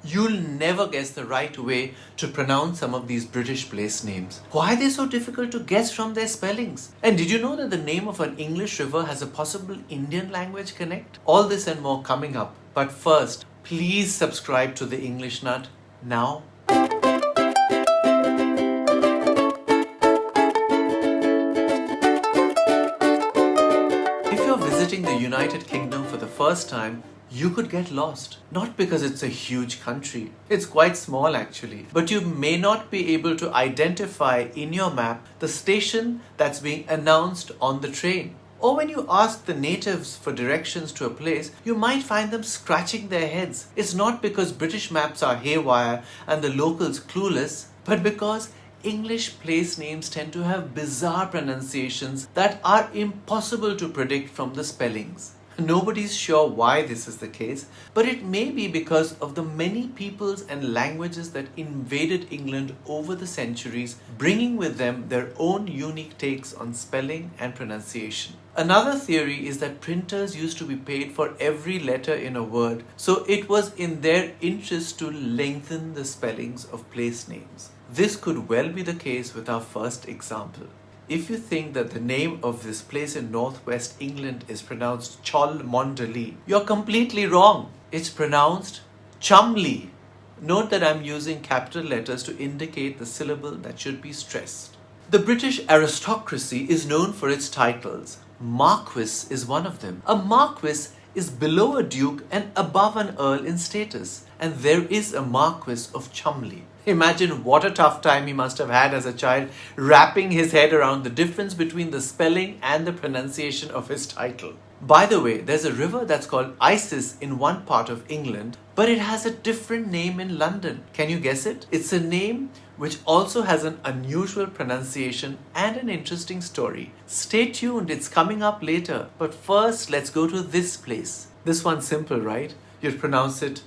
you'll never guess the right way to pronounce some of these British place names. Why are they so difficult to guess from their spellings? And did you know that the name of an English river has a possible Indian language connect? All this and more coming up. But first, please subscribe to The English Nut now. If you're visiting the United Kingdom for the first time, you could get lost. Not because it's a huge country. It's quite small actually. But you may not be able to identify in your map the station that's being announced on the train. Or when you ask the natives for directions to a place, you might find them scratching their heads. It's not because British maps are haywire and the locals clueless, but because English place names tend to have bizarre pronunciations that are impossible to predict from the spellings. Nobody's sure why this is the case, but it may be because of the many peoples and languages that invaded England over the centuries, bringing with them their own unique takes on spelling and pronunciation. Another theory is that printers used to be paid for every letter in a word, so it was in their interest to lengthen the spellings of place names. This could well be the case with our first example. If you think that the name of this place in northwest England is pronounced Chalmonde, you're completely wrong. It's pronounced Chalmonde. Note that I'm using capital letters to indicate the syllable that should be stressed. The British aristocracy is known for its titles. Marquis is one of them. A marquis is below a duke and above an earl in status, and there is a Marquis of Chalmonde. Imagine what a tough time he must have had as a child wrapping his head around the difference between the spelling and the pronunciation of his title. By the way, there's a river that's called Isis in one part of England, but it has a different name in London. Can you guess it? It's a name which also has an unusual pronunciation and an interesting story. Stay tuned, it's coming up later. But first, let's go to this place. This one's simple, right? You'd pronounce it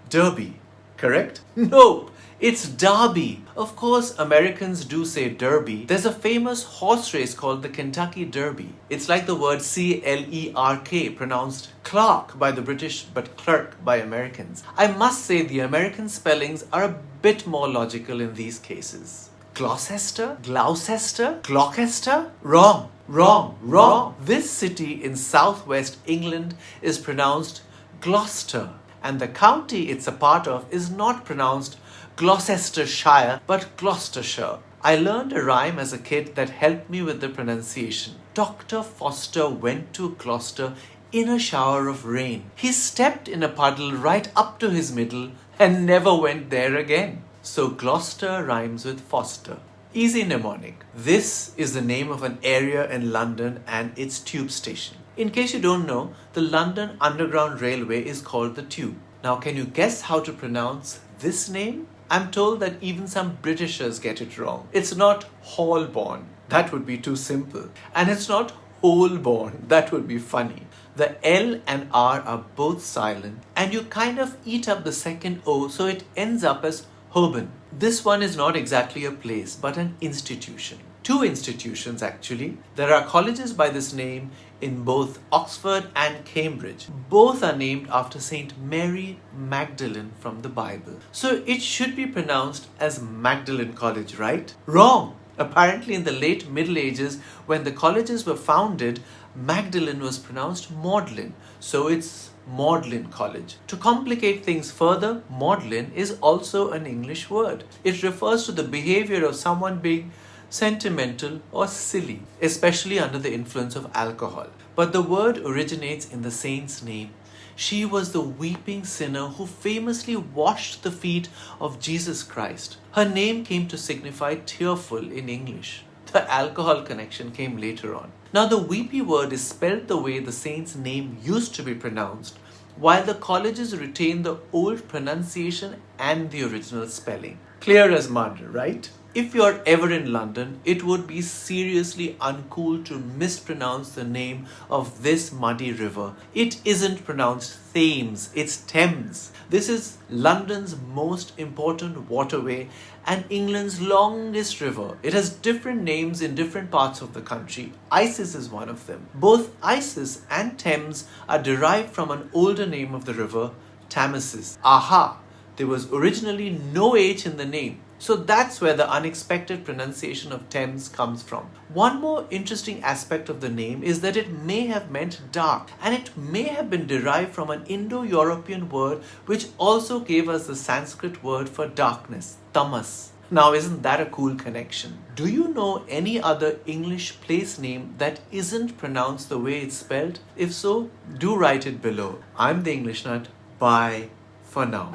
Derby, correct? No! It's Derby. Of course, Americans do say Derby. There's a famous horse race called the Kentucky Derby. It's like the word C-L-E-R-K, pronounced clerk by the British but clerk by Americans. I must say the American spellings are a bit more logical in these cases. Gloucester? Gloucester? Gloucester? Wrong. Wrong. Wrong. This city in southwest England is pronounced Gloucester, and the county it's a part of is not pronounced Gloucestershire, but Gloucestershire. I learned a rhyme as a kid that helped me with the pronunciation. Dr. Foster went to Gloucester in a shower of rain. He stepped in a puddle right up to his middle and never went there again. So Gloucester rhymes with Foster. Easy mnemonic. This is the name of an area in London and its tube station. In case you don't know, the London Underground Railway is called the Tube. Now, can you guess how to pronounce this name? I'm told that even some Britishers get it wrong. It's not Holborn. That would be too simple. And it's not Holborn. That would be funny. The L and R are both silent, and you kind of eat up the second O, so it ends up as Holborn. This one is not exactly a place, but an institution. Two institutions actually. There are colleges by this name in both Oxford and Cambridge. Both are named after Saint Mary Magdalene from the Bible. So it should be pronounced as Magdalene College, right? Wrong! Apparently in the late Middle Ages, when the colleges were founded, Magdalene was pronounced Magdalene. So it's Magdalene College. To complicate things further, Magdalene is also an English word. It refers to the behavior of someone being sentimental or silly, especially under the influence of alcohol. But the word originates in the saint's name. She was the weeping sinner who famously washed the feet of Jesus Christ. Her name came to signify tearful in English. The alcohol connection came later on. Now the weepy word is spelled the way the saint's name used to be pronounced, while the colleges retain the old pronunciation and the original spelling. Clear as mud, right? If you're ever in London, it would be seriously uncool to mispronounce the name of this muddy river. It isn't pronounced Thames, it's Thames. This is London's most important waterway and England's longest river. It has different names in different parts of the country. Isis is one of them. Both Isis and Thames are derived from an older name of the river, Thamesis. Aha! There was originally no H in the name. So that's where the unexpected pronunciation of Thames comes from. One more interesting aspect of the name is that it may have meant dark, and it may have been derived from an Indo-European word which also gave us the Sanskrit word for darkness, tamas. Now, isn't that a cool connection? Do you know any other English place name that isn't pronounced the way it's spelled? If so, do write it below. I'm the English Nut. Bye for now.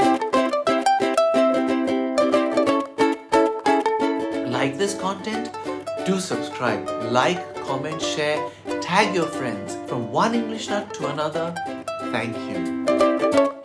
Like this content? Do subscribe, like, comment, share, tag your friends. From one English nut to another, thank you.